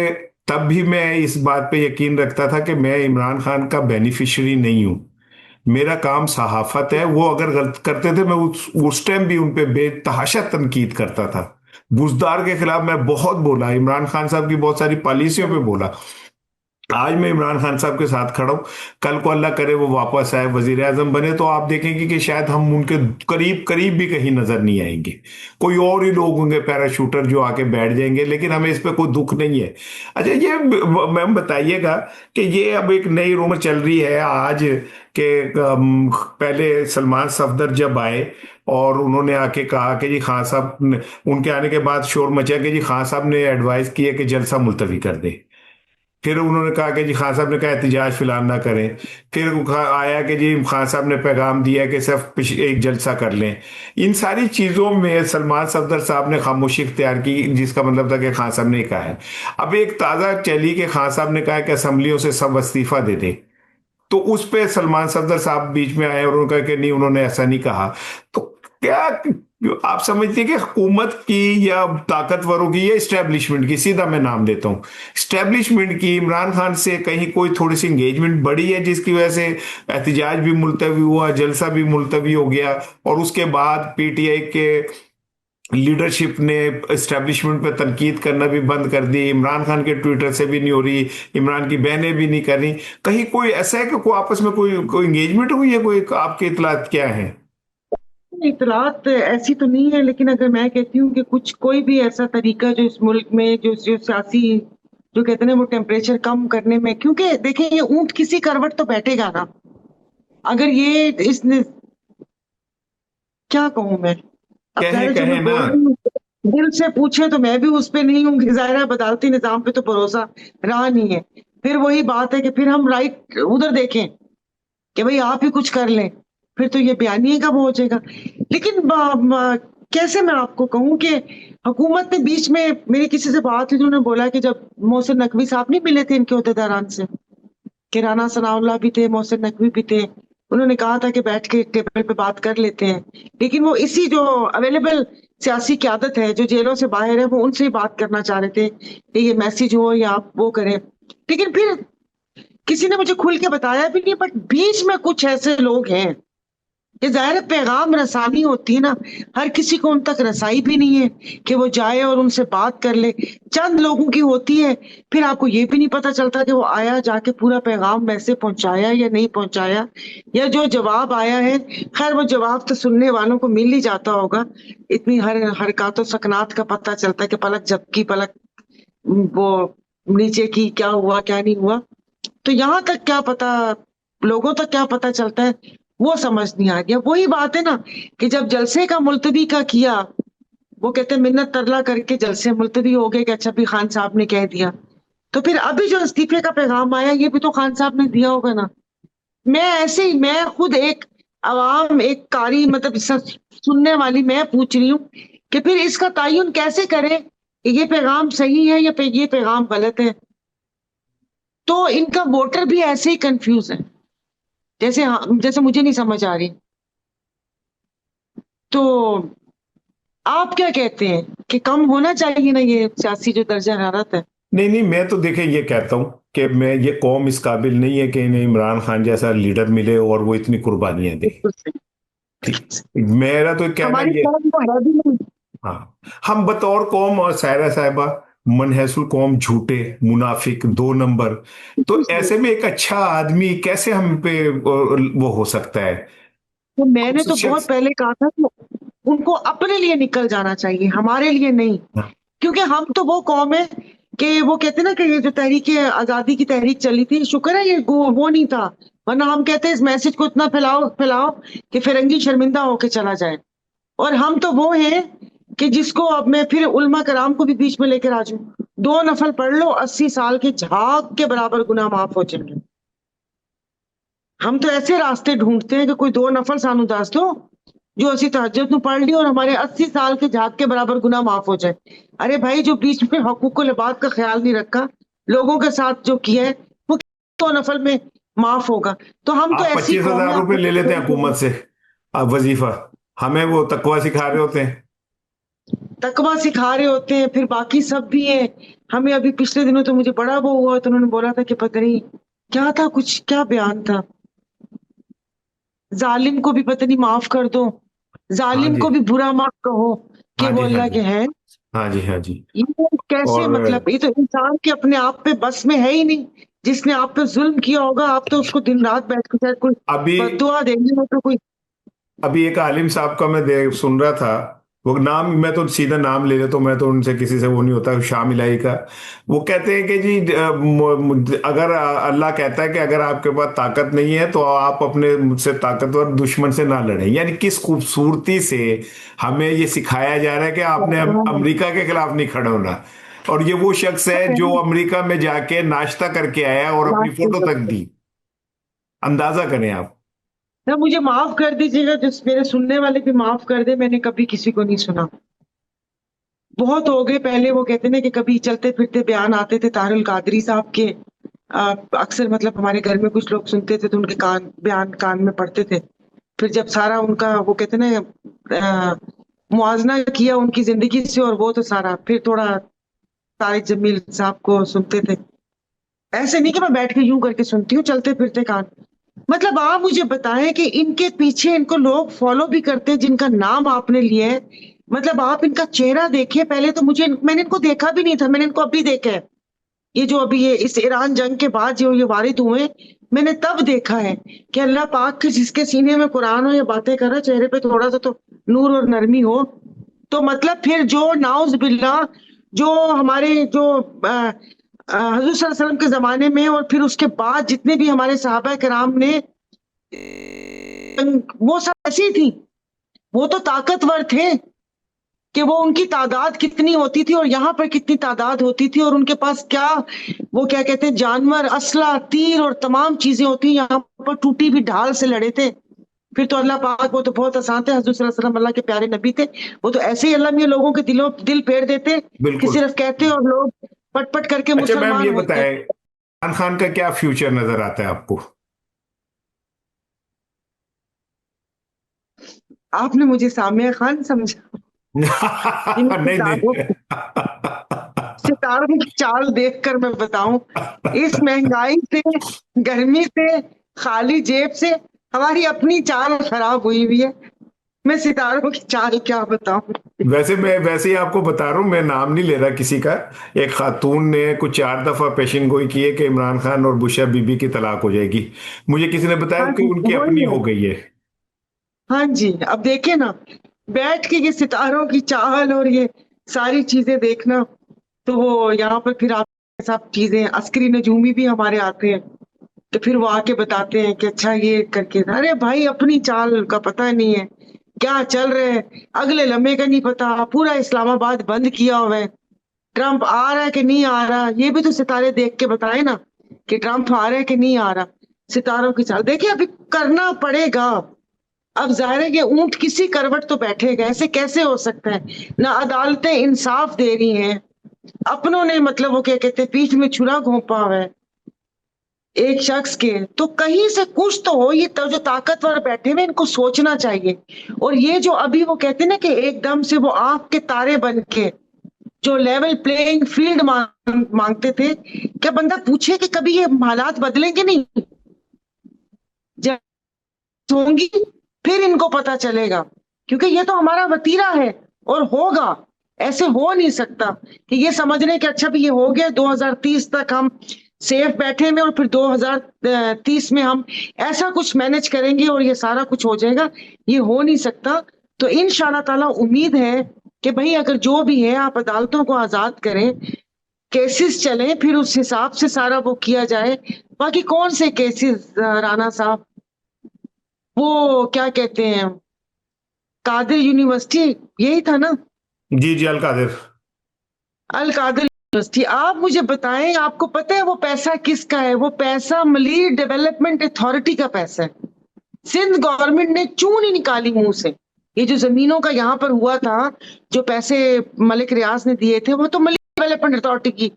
तब भी मैं इस बात पे यकीन रखता था कि मैं इमरान खान का बेनिफिशियरी नहीं हूं। मेरा काम सहाफत है। वो अगर गलत करते थे, मैं उस टाइम भी उन पे बेतहाशा तनकीद करता था। बुजदार के खिलाफ मैं बहुत बोला, इमरान खान साहब की बहुत सारी पॉलिसियों पे बोला। आज मैं इमरान खान साहब के साथ खड़ा हूं। कल को अल्लाह करे वो वापस आए, वजीर आजम बने, तो आप देखेंगे कि शायद हम उनके करीब करीब भी कहीं नजर नहीं आएंगे। कोई और ही लोग होंगे पैराशूटर जो आके बैठ जाएंगे, लेकिन हमें इस पे कोई दुख नहीं है। अच्छा, ये मैम बताइएगा कि ये अब एक नई रूमर चल रही है आज कि पहले सलमान सफदर जब आए और उन्होंने आके कहा कि जी खान साहब उनके आने के बाद शोर मचा कि जी खान साहब ने एडवाइस की है कि जलसा मुलतवी कर दे। फिर उन्होंने कहा कि जी खान साहब ने कहा एहतजाज फिलहाल ना करें। फिर आया कि जी खान साहब ने पैगाम दिया कि सिर्फ एक जलसा कर लें। इन सारी चीज़ों में सलमान सफदर साहब ने खामोशी इख्तियार की, जिसका मतलब था कि खान साहब ने कहा है। अब एक ताज़ा चली कि खान साहब ने कहा कि असम्बलियों से सब इस्तीफा दे दें। तो उस पे सलमान सफदर साहब बीच में आए और उन्होंने कहा कि नहीं, उन्होंने ऐसा नहीं कहा। तो क्या आप समझते हैं कि हुकूमत की या ताकतवरों की या इस्टेब्लिशमेंट की, सीधा मैं नाम देता हूं, इस्टेब्लिशमेंट की इमरान खान से कहीं कोई थोड़ी सी इंगेजमेंट बढ़ी है, जिसकी वजह से एहतजाज भी मुलतवी हुआ, जलसा भी मुलतवी हो गया, और उसके बाद पीटीआई के लीडरशिप ने एस्टेब्लिशमेंट पे तनकीद करना भी बंद कर दी, इमरान खान के ट्विटर से भी नहीं हो रही, इमरान की बहनें भी नहीं कर रही। कहीं कोई ऐसा है कि कोई आपस में कोई कोई एंगेजमेंट हुई है? कोई आपके इतलात क्या है?
इतलात ऐसी तो नहीं है, लेकिन अगर मैं कहती हूँ कि कुछ कोई भी ऐसा तरीका जो इस मुल्क में जो सियासी, जो कहते हैं ना, वो टेम्परेचर कम करने में, क्योंकि देखें ये ऊंट किसी करवट तो बैठेगा ना। अगर ये इसने, क्या कहूं मैं, अब
कहे
जाहिर है जो
कहे
मैं
ना।
बोल रही हूँ, दिल से पूछे तो मैं भी उस पे नहीं हूँ कि जाहिर है बदालती निजाम पे तो भरोसा रहा नहीं है। फिर वही बात है कि फिर हम राइट उधर देखें कि भाई आप ही कुछ कर लें, फिर तो ये बयानी कब हो जाएगा। लेकिन कैसे मैं आपको कहूं कि हुकूमत ने बीच में, मेरी किसी से बात हुई, उन्होंने बोला कि जब मोहसिन नकवी साहब नहीं मिले थे इनके अहदेदारान से, कि राना सनाउल्लाह भी थे, मोहसिन नकवी भी थे, उन्होंने कहा था कि बैठ के टेबल पे बात कर लेते हैं। लेकिन वो इसी जो अवेलेबल सियासी क्यादत है जो जेलों से बाहर है, वो उनसे ही बात करना चाह रहे थे कि ये मैसेज हो या आप वो करें। लेकिन फिर किसी ने मुझे खुल के बताया भी नहीं, बट बीच में कुछ ऐसे लोग हैं कि जाहिर है पैगाम रसानी होती है ना, हर किसी को उन तक रसाई भी नहीं है कि वो जाए और उनसे बात कर ले। चंद लोगों की होती है, फिर आपको ये भी नहीं पता चलता कि वो आया, जाके पूरा पैगाम वैसे पहुंचाया या नहीं पहुंचाया, या जो जवाब आया है, खैर वो जवाब तो सुनने वालों को मिल ही जाता होगा। इतनी हर हरकत सकनात का पता चलता है कि पलक झपकी, पलक वो नीचे की, क्या हुआ क्या नहीं हुआ। तो यहाँ तक क्या पता, लोगों तक क्या पता चलता है, वो समझ नहीं आ गया। वही बात है ना कि जब जलसे का मुलतवी का किया, वो कहते हैं मिन्नत तरला करके जलसे मुलतवी हो गए कि अच्छा भी खान साहब ने कह दिया, तो फिर अभी जो इस्तीफे का पैगाम आया ये भी तो खान साहब ने दिया होगा ना। मैं ऐसे ही, मैं खुद एक अवाम, एक कारी, मतलब सुनने वाली, मैं पूछ रही हूँ कि फिर इसका तयन कैसे करें कि ये पैगाम सही है या ये पैगाम गलत है। तो इनका वोटर भी ऐसे ही कंफ्यूज है, जैसे जैसे मुझे नहीं समझ आ रही। तो आप क्या कहते हैं कि कम होना चाहिए ना ये सियासी जो दर्जा हरारत है?
नहीं नहीं, मैं तो देखे ये कहता हूं कि मैं, ये कौम इस काबिल नहीं है कि इन्हें इमरान खान जैसा लीडर मिले और वो इतनी कुर्बानियां दे।
बिल्कुल सही।
ठीक। मेरा तो कहना
हमारी
ये,
कौम तो है भी नहीं।
हाँ, हम बतौर कौम और सायरा साहिबा मनहसूल कौम, झूठे, मुनाफिक, 2 नंबर। तो ऐसे में एक अच्छा आदमी कैसे हम पे वो हो सकता है?
तो मैंने
उस
तो बहुत
शख्स।
पहले कहा था कि उनको अपने लिए निकल जाना चाहिए, हमारे लिए नहीं। क्योंकि हम तो वो कौम है कि वो कहते हैं ना कि ये जो तहरीक आजादी की तहरीक चली थी, शुक्र है ये वो नहीं था, वरना हम कहते हैं इस मैसेज को इतना फैलाओ फैलाओ कि फिरंगी शर्मिंदा होके चला जाए। और हम तो वो हैं कि जिसको, अब मैं फिर उलमा कराम को भी बीच में लेकर आ जाऊं, 2 नफल पढ़ लो, 80 साल के झाग के बराबर गुनाह माफ हो जाएंगे। हम तो ऐसे रास्ते ढूंढते हैं कि कोई 2 नफल सानू दस दो जो असी तहज्जुद नू पढ़ ली और हमारे 80 साल के झाग के बराबर गुनाह माफ हो जाए। अरे भाई, जो बीच में हकूकुल इबाद का ख्याल नहीं रखा, लोगों के साथ जो किया है, वो 2 नफल में माफ होगा। तो हम तो
आप
ऐसी कौम
25,000
है।
रुपए ले लेते हैं हुकूमत से आप वजीफा, हमें वो तकवा सिखा रहे होते हैं।
तकवा सिखा रहे होते हैं, फिर बाकी सब भी है। हमें अभी पिछले दिनों तो मुझे बड़ा वो हुआ, तो उन्होंने बोला था कि पता नहीं क्या था, कुछ क्या बयान था, जालिम को भी पता नहीं माफ कर दो,
हाँ
जालिम
जी,
को भी बुरा मत कहो कि
हाँ
वो
जी, हाँ
अल्लाह
जी,
के हैं।
हाँ जी, हाँ जी।
ये कैसे,
और
मतलब ये तो इंसान के अपने आप पे बस में है ही नहीं। जिसने आप पे जुल्म किया होगा, आप तो उसको दिन रात बैठ के शायद कोई
अभी
बद्दुआ देंगे, वो तो कोई।
अभी एक आलिम साहब का मैं देख सुन रहा था, वो नाम मैं तो सीधा नाम ले लेता हूँ, मैं तो उनसे किसी से वो नहीं होता, शाम इलाही का। वो कहते हैं कि जी अगर अल्लाह कहता है कि अगर आपके पास ताकत नहीं है तो आप अपने मुझसे ताकतवर दुश्मन से ना लड़ें, यानी किस खूबसूरती से हमें ये सिखाया जा रहा है कि आपने अमेरिका के खिलाफ नहीं खड़ा होना। और ये वो शख्स है जो अमेरिका में जाके नाश्ता करके आया और अपनी फोटो तक दी। अंदाजा करें आप।
ना, मुझे माफ कर दीजिएगा, जिस मेरे सुनने वाले भी माफ कर दे, मैंने कभी किसी को नहीं सुना। बहुत हो गए। पहले वो कहते ना कि कभी चलते फिरते बयान आते थे तारुल कादरी साहब के, अक्सर मतलब हमारे घर में कुछ लोग सुनते थे तो उनके बयान कान में पड़ते थे। फिर जब सारा उनका वो कहते ना मुआवजा किया उनकी जिंदगी से, और वो तो सारा फिर थोड़ा तारिक जमील साहब को सुनते थे। ऐसे नहीं कि मैं बैठ के यूं करके सुनती हूँ चलते फिरते कान। मतलब आप मुझे बताएं कि इनके पीछे इनको लोग फॉलो भी करते हैं जिनका नाम आपने लिया है। मतलब आप इनका चेहरा देखिए। पहले तो मैंने इनको देखा भी नहीं था, मैंने इनको अभी देखा है। ये जो अभी ये इस ईरान जंग के बाद जो ये वारिद हुए, मैंने तब देखा है कि अल्लाह पाक के जिसके सीने में कुरान हो, ये बातें कर रहा, चेहरे पे थोड़ा सा तो नूर और नरमी हो। तो मतलब फिर जो नाउज बिल्ला, जो हमारे जो हजूर सल्लल्लाहु अलैहि वसल्लम के जमाने में और फिर उसके बाद जितने भी हमारे सहाबा कराम ने, वो सब ऐसी थी। वो तो ताकतवर थे कि वो उनकी तादाद कितनी होती थी और यहाँ पर कितनी तादाद होती थी, और उनके पास क्या, वो क्या कहते हैं, जानवर, असला, तीर और तमाम चीजें होती। यहाँ पर टूटी भी ढाल से लड़े थे। फिर तो अल्लाह पाक, वो तो बहुत आसान थे, हजरत सल्लल्लाहु अलैहि वसल्लम अल्लाह के प्यारे नबी थे। वो तो ऐसे ही अल्लाह में लोगों के दिल फेर देते कि
बिल्कुल।
सिर्फ कहते और लोग पट पट करके
अच्छा मैम,
मुसलमान
ये
होते।
बताएं, इमरान खान का क्या फ्यूचर नजर आता है आपको?
आपने मुझे सामिया खान समझा? इन
नहीं
सितारों
नहीं।
सितारों की चाल देखकर मैं बताऊं, इस महंगाई से, गर्मी से, खाली जेब से हमारी अपनी चाल खराब हुई हुई है। मैं सितारों की चाल क्या बताऊं।
वैसे ही आपको बता रहा हूँ, मैं नाम नहीं ले रहा किसी का। एक खातून ने कुछ 4 दफा पेशिन गोई की है कि इमरान खान और बुशरा बीबी की तलाक हो जाएगी। मुझे किसी ने बताया
हाँ
कि
जी,
उनकी अपनी
वही है।
हो गई है।
हाँ जी, अब देखे ना, बैठ के ये सितारों की चाल और ये सारी चीजें देखना, तो वो यहाँ पर फिर आप सब चीजें, अस्करी नजूमी भी हमारे आते हैं, तो फिर वो आके बताते हैं कि अच्छा ये करके। अरे भाई, अपनी चाल का पता नहीं है क्या चल रहा है, अगले लम्हे का नहीं पता। पूरा इस्लामाबाद बंद किया हुआ है। ट्रम्प आ रहा है कि नहीं आ रहा, ये भी तो सितारे देख के बताए ना कि ट्रम्प आ रहा है कि नहीं आ रहा। सितारों की चाल देखिए, अभी करना पड़ेगा। अब जाहिर है कि ऊंट किसी करवट तो बैठेगा, ऐसे कैसे हो सकता है? ना अदालतें इंसाफ दे रही हैं, अपनों ने मतलब वो क्या कहते हैं, पीठ में छुरा घोंपा हुआ है एक शख्स के। तो कहीं से कुछ तो हो, ये तो जो ताकतवर बैठे हुए, इनको सोचना चाहिए। और ये जो अभी वो कहते हैं ना कि एकदम से वो आंख के तारे बन के जो लेवल प्लेइंग फील्ड मांगते थे, क्या बंदा पूछे कि कभी ये हालात बदलेंगे नहीं? जब होंगी फिर इनको पता चलेगा, क्योंकि ये तो हमारा वतीरा है और होगा। ऐसे हो नहीं सकता कि ये समझ रहे कि अच्छा भी ये हो गया, 2030 तक हम सेफ बैठे में और फिर 2030 में हम ऐसा कुछ मैनेज करेंगे और ये सारा कुछ हो जाएगा। ये हो नहीं सकता। तो इंशाअल्लाह ताला उम्मीद है कि भाई अगर जो भी है, आप अदालतों को आजाद करें, केसेस चलें, फिर उस हिसाब से सारा वो किया जाए। बाकी कौन से केसेस, राणा साहब, वो क्या कहते हैं, कादिर यूनिवर्सिटी, यही था ना?
जी जी, अल कादिर।
अल कादिर यूनिवर्सिटी। आप मुझे बताएं, आपको पता है वो पैसा किसका है? वो पैसा मलीर डेवलपमेंट अथॉरिटी का पैसा है। सिंध गवर्नमेंट ने चूं नहीं निकाली मुंह से। ये जो जमीनों का यहाँ पर हुआ था, जो पैसे मलिक रियाज ने दिए थे, वो तो मलीर डेवलपमेंट अथॉरिटी की।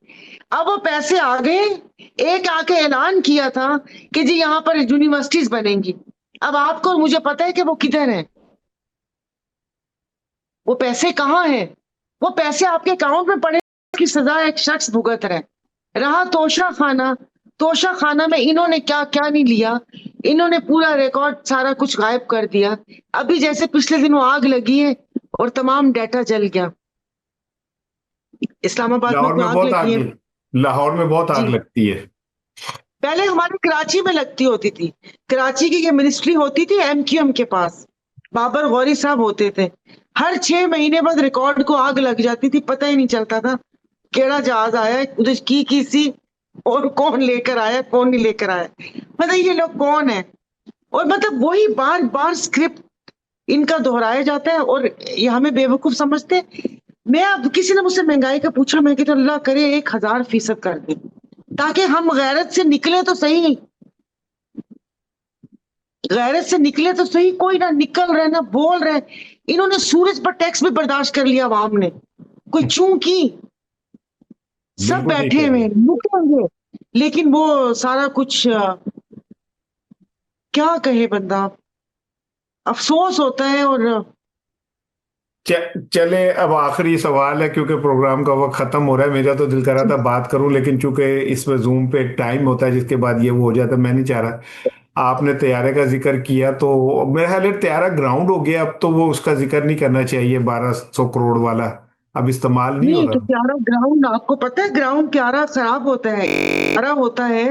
अब वो पैसे आ गए, एक आके ऐलान किया था कि जी यहाँ पर यूनिवर्सिटीज बनेंगी। अब आपको और मुझे पता है कि वो किधर है, वो पैसे कहाँ हैं। वो पैसे आपके अकाउंट में पड़े, की सजा एक शख्स भुगत रहा तोशा खाना। तोशा खाना में इन्होंने क्या क्या नहीं लिया, इन्होंने पूरा रिकॉर्ड सारा कुछ गायब कर दिया। अभी जैसे पिछले दिनों आग लगी है और तमाम डाटा जल गया। इस्लामाबाद में
लाहौर
कोई
में
आग
बहुत
लगी
आग,
है?
लाहौर में बहुत आग
जी,
लगती है।
पहले हमारे कराची में लगती होती थी। कराची की ये मिनिस्ट्री होती थी एमक्यूएम के पास, बाबर गौरी साहब होते थे। हर 6 महीने बाद रिकॉर्ड को आग लग जाती थी, पता ही नहीं चलता था केड़ा जहाज आया उधर की सी, और कौन लेकर आया कौन नहीं लेकर आया। मतलब ये लोग कौन है? और मतलब वही बार बार स्क्रिप्ट इनका दोहराया जाता है और ये हमें बेवकूफ समझते हैं। मैं, अब किसी ने मुझसे महंगाई का पूछा, मैं कहता अल्लाह करे 1000% कर दे, ताकि हम गैरत से निकले तो सही। गैरत से निकले तो सही, कोई ना निकल रहे ना बोल रहे। इन्होंने सूरज पर टैक्स भी बर्दाश्त कर लिया अवाम ने, कोई चूं की। सब
बिल्कुल ठीक
बैठे
है।
हुए हैं, निकलेंगे, लेकिन वो सारा कुछ क्या कहे बंदा, अफसोस होता है। और
चले, अब आखिरी सवाल है क्योंकि प्रोग्राम का वक्त खत्म हो रहा है। मेरा तो दिल कर रहा था बात करूं, लेकिन चूंकि इसमें जूम पे एक टाइम होता है जिसके बाद ये वो हो जाता है, मैं नहीं चाह रहा। आपने तैयारे का जिक्र किया तो मेरे ख्याल है तैयारा ग्राउंड हो गया, अब तो वो उसका जिक्र नहीं करना चाहिए, 1200 करोड़ वाला अब इस्तेमाल नहीं हो
नहीं तो
रहा।
प्यारा ग्राउंड, आपको पता है ग्राउंड प्यारा खराब होता है, प्यारा होता है।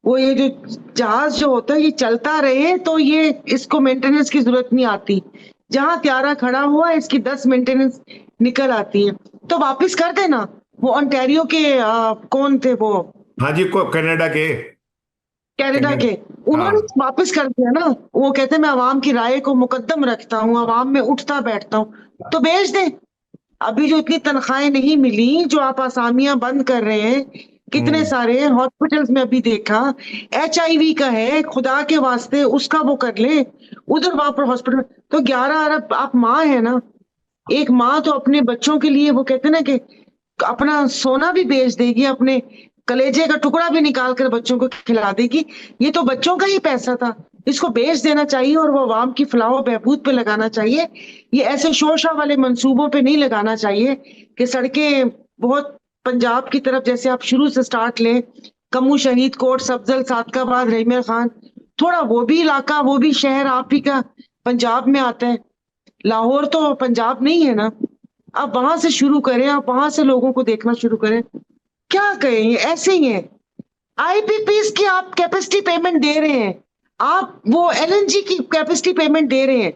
वो ये जो जहाज जो होता है ये चलता रहे तो ये इसको मेंटेनेंस की जरूरत नहीं आती। जहां त्यारा खड़ा हुआ है इसकी 10 मेंटेनेंस निकल आती है, तो वापस कर देना। वो ओंटारियो के कौन थे वो,
हाँ जी, को कनाडा के।
Canada
Canada.
के, उन्होंने
हाँ।
वापस कर दिया ना। वो कहते हैं मैं अवाम की राय को मुकद्दम रखता हूँ, अवाम में उठता बैठता हूँ, तो भेज दे। अभी जो इतनी तनख्वाहें नहीं मिली, जो आप असामियां बंद कर रहे हैं, कितने
हम्म।
सारे हॉस्पिटल्स में अभी देखा, HIV का है, खुदा के वास्ते उसका वो कर ले। उधर वहां पर हॉस्पिटल तो 11 अरब, आप माँ है ना, एक माँ तो अपने बच्चों के लिए वो कहते हैं ना कि अपना सोना भी बेच देगी, अपने कलेजे का टुकड़ा भी निकाल कर बच्चों को खिला देगी। ये तो बच्चों का ही पैसा था, इसको बेच देना चाहिए और वो अवाम की फलाह व बहबूद पे लगाना चाहिए। ये ऐसे शोशा वाले मंसूबों पे नहीं लगाना चाहिए कि सड़कें बहुत पंजाब की तरफ, जैसे आप शुरू से स्टार्ट लें, कमू, शहीद कोट, सब्जल, सादकाबाद, रहीमर खान, थोड़ा वो भी इलाका, वो भी शहर आप ही का पंजाब में आता है। लाहौर तो पंजाब नहीं है ना। आप वहां से शुरू करें, आप वहां से लोगों को देखना शुरू करें। क्या कहें, ये ऐसे ही है। IPPs की आप कैपेसिटी पेमेंट दे रहे हैं, आप वो LNG की कैपेसिटी पेमेंट दे रहे हैं,